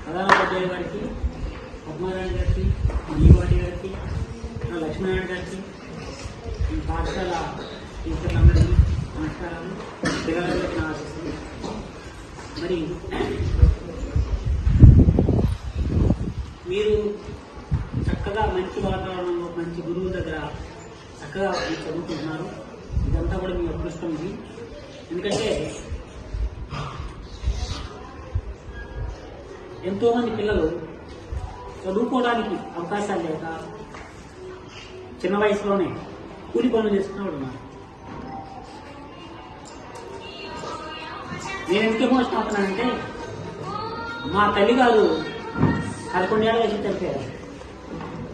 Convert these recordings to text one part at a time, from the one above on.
ప్రధానోపాధ్యాయుల గారికి, పద్మారాయణ గారికి, ఈవాటి గారికి, లక్ష్మీనారాయణ గారికి, ఈ పాఠశాల టీచర్లందరికీ నమస్కారాలు. పిల్లలకి నా ఆశిస్తుంది. మరి మీరు చక్కగా మంచి వాతావరణంలో మంచి గురువుల దగ్గర చక్కగా మీరు చదువుకుంటున్నారు. ఇదంతా కూడా మీ అదృష్టం. ఇది ఎందుకంటే ఎంతోమంది పిల్లలు చదువుకోవడానికి అవకాశాలు లేక చిన్న వయసులోనే కూలి పనులు చేసుకునే ఉన్నారు. నేను ఎందుకు ఎమోషన్ అవుతున్నానంటే మా తల్లిగారు 11 ఏళ్ల వయసు చనిపోయారు.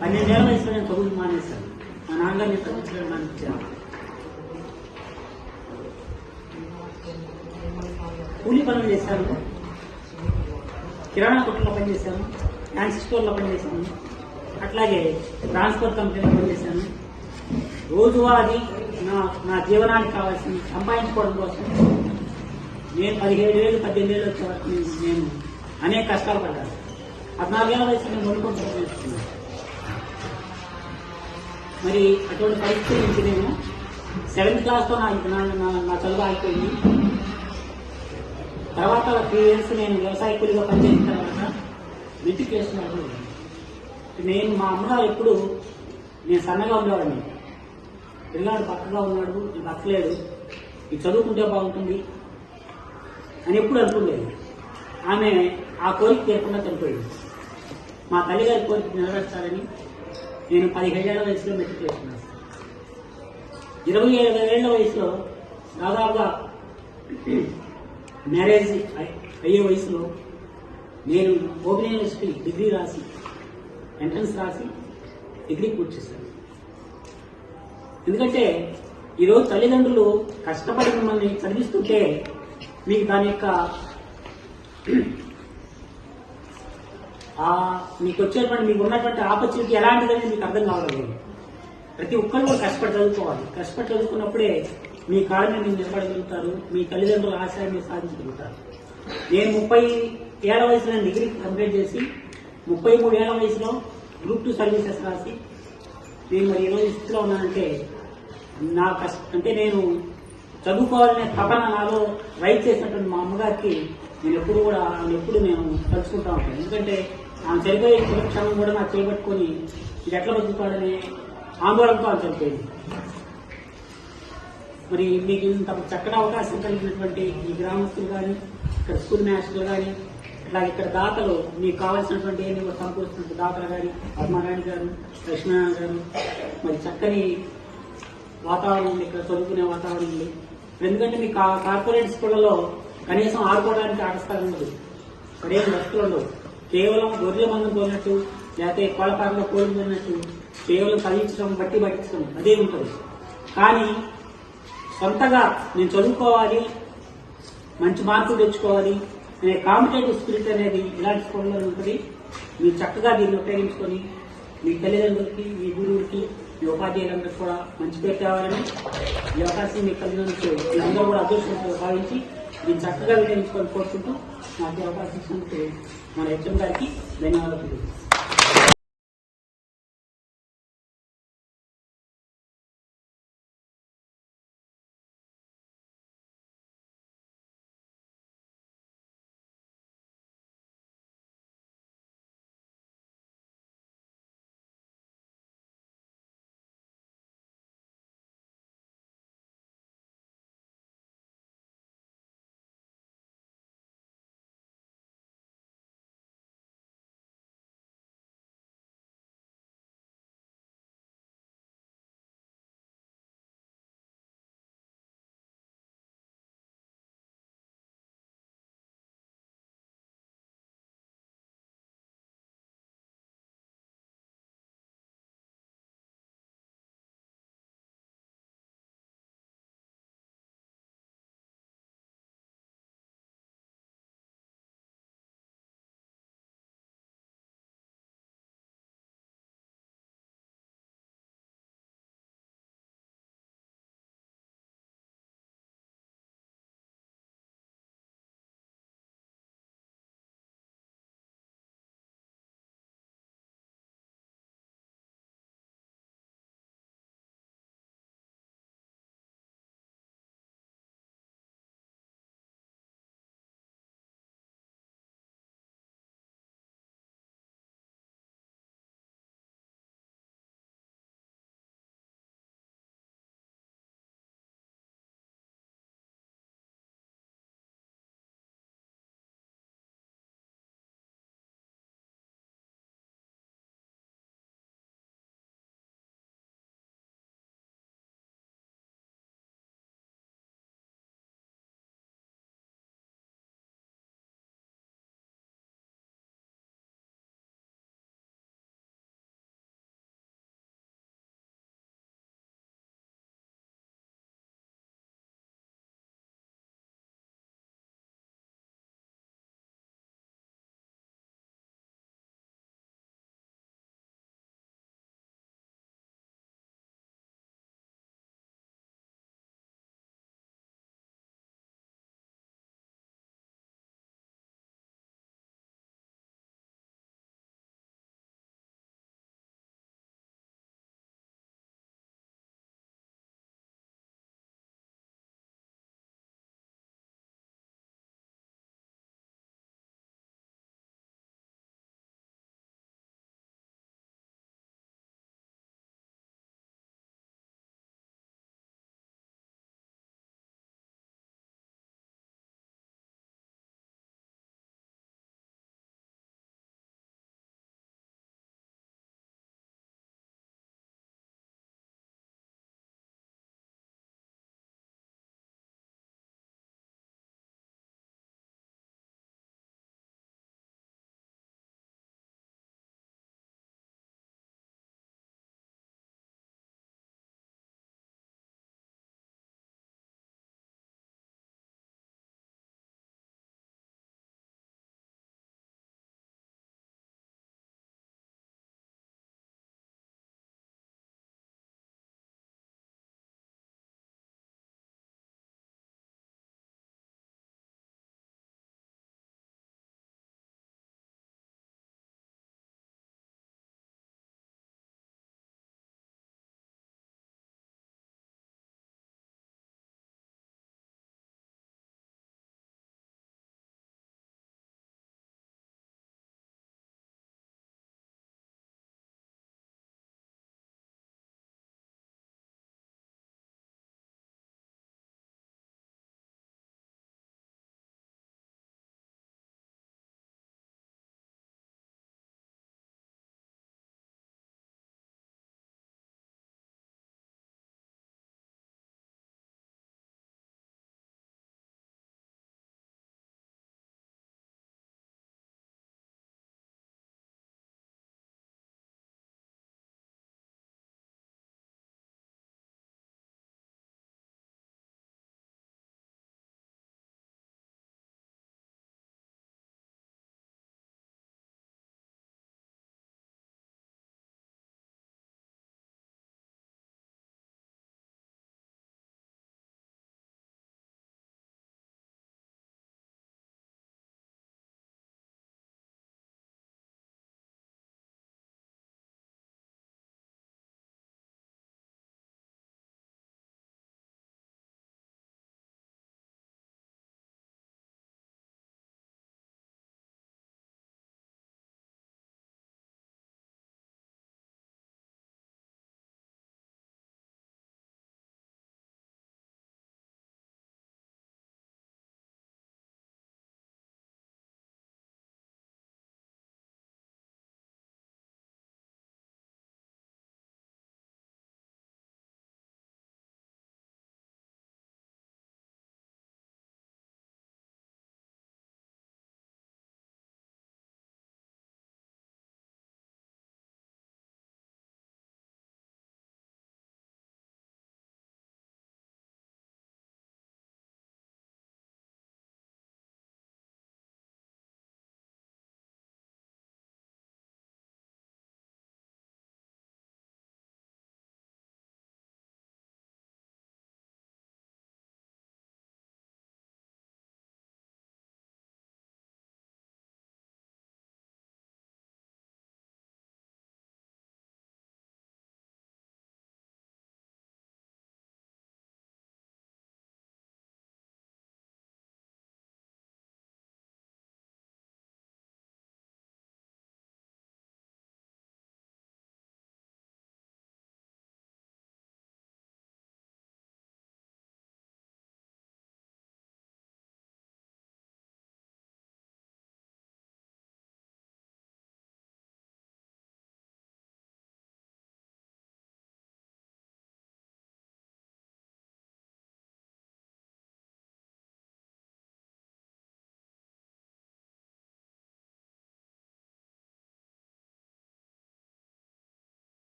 12 ఏళ్ల వయసులో నేను చదువులు మానేశాను. మా నాన్నగారు నేను చదివించడం మానిపించాను. కూలీ పనులు చేశాను, కిరాణా కొట్టులో పనిచేశాను, ఫ్యాన్సీ స్టోర్లో పనిచేశాను, అట్లాగే ట్రాన్స్పోర్ట్ కంపెనీలో పనిచేశాను. రోజువారీ నా జీవనానికి కావాల్సింది సంపాదించుకోవడం కోసం నేను 17 ఏళ్ళు 18 ఏళ్ళు వచ్చే వరకు నేను అనేక కష్టాలు పడ్డాను. 14 ఏళ్ల వయసు నేను వండుకొని చదువుకున్నాను. మరి అటువంటి పరిస్థితి నుంచి నేను 7th క్లాస్తో నా చదువు అయిపోయింది. తర్వాత 3 years నేను వ్యవసాయ కూలిగా పనిచేసిన తర్వాత మెట్రికులేషన్ అయిపోయింది. నేను మా అమ్మగారు ఎప్పుడు నేను సన్నగా ఉండేవాడిని, పిల్లాడు పక్కగా ఉన్నాడు, ఇది పక్కలేడు, ఇది చదువుకుంటే బాగుంటుంది అని ఎప్పుడు అనుకునేది. ఆమె ఆ కోరిక తీరకుండా చనిపోయింది. మా తల్లిగారి కోరిక నెరవేర్చాలని నేను 17 ఏళ్ల వయసులో మెట్రికులేషన్ రాశాను. 27 ఏళ్ల వయసులో దాదాపుగా మ్యారేజ్ అయ్యే వయసులో నేను ఓపెన్ యూనివర్సిటీ డిగ్రీ రాసి ఎంట్రన్స్ రాసి డిగ్రీ పూర్తి చేశాను. ఎందుకంటే ఈరోజు తల్లిదండ్రులు కష్టపడి మిమ్మల్ని చదివిస్తుంటే మీకు దాని యొక్క మీకు వచ్చేటువంటి మీకు ఉన్నటువంటి ఆపర్చునిటీ ఎలాంటిదని మీకు అర్థం కావాలి. ప్రతి ఒక్కరు కూడా కష్టపడి చదువుకోవాలి. కష్టపడి చదువుకున్నప్పుడే మీ కాళ్ళ మీద మీరు నిలబడగలుగుతారు, మీ తల్లిదండ్రుల ఆశయాన్ని మీరు సాధించగలుగుతారు. నేను 30 ఏళ్ల వయసులో డిగ్రీ కంప్లీట్ చేసి 33 ఏళ్ల వయసులో గ్రూప్ 2 సర్వీసెస్ రాసి నేను మరి ఈరోజు స్థితిలో ఉన్నానంటే నా అంటే నేను చదువుకోవాలనే తపన నాలో రైట్ చేసినటువంటి మా అమ్మగారికి నేను ఎప్పుడు నేను తలుచుకుంటా ఉంటాను. ఎందుకంటే ఆమె చనిపోయే క్షణం కూడా నాకు చేపట్టుకొని ఇది ఎట్లా బతుకుతాడనే ఆందోళనతో ఆమె చనిపోయింది. మరి మీకు ఇంత చక్కటి అవకాశం కలిగినటువంటి ఈ గ్రామస్తులు కానీ, ఇక్కడ స్కూల్ మాస్టర్లు కానీ, ఇట్లాగే ఇక్కడ దాతలు మీకు కావాల్సినటువంటి ఏమి సమకూరుస్తున్న దాతలు కానీ, పద్మారాయణ గారు, లక్ష్మీనారాయణ గారు, మరి చక్కని వాతావరణం ఉంది, ఇక్కడ చదువుకునే వాతావరణం ఉంది. ఎందుకంటే మీ కార్పొరేట్ స్కూళ్లలో కనీసం ఆడుకోవడానికి ఆటస్థలం ఉండదు, సరైన వస్తువులు ఉండవు. కేవలం గొర్రెల మందం పోయినట్టు, లేకపోతే కోళ్ళపాకలో కోళ్ళు పోయినట్టు కేవలం చదివించడం బట్టి పట్టించడం అదే ఉంటుంది. కానీ సొంతగా నేను చదువుకోవాలి, మంచి మార్కులు తెచ్చుకోవాలి అనే కాంపిటేటివ్ స్పిరిట్ అనేది ఇలాంటి స్కూల్లో ఉంటుంది. మీరు చక్కగా దీన్ని ఉపయోగించుకొని మీ తల్లిదండ్రులకి, మీ గురువులకి, మీ ఉపాధ్యాయులందరికీ కూడా మంచి పేరు తేవాలని ఈ అవకాశం మీకు కలిగినందుకు మీరందరూ కూడా అదృష్టంగా భావించి దీన్ని చక్కగా వినియోగించుకొని కోరుకుంటూ నాకు అవకాశం ఇచ్చినందుకు మన హెచ్ఎం గారికి ధన్యవాదాలు.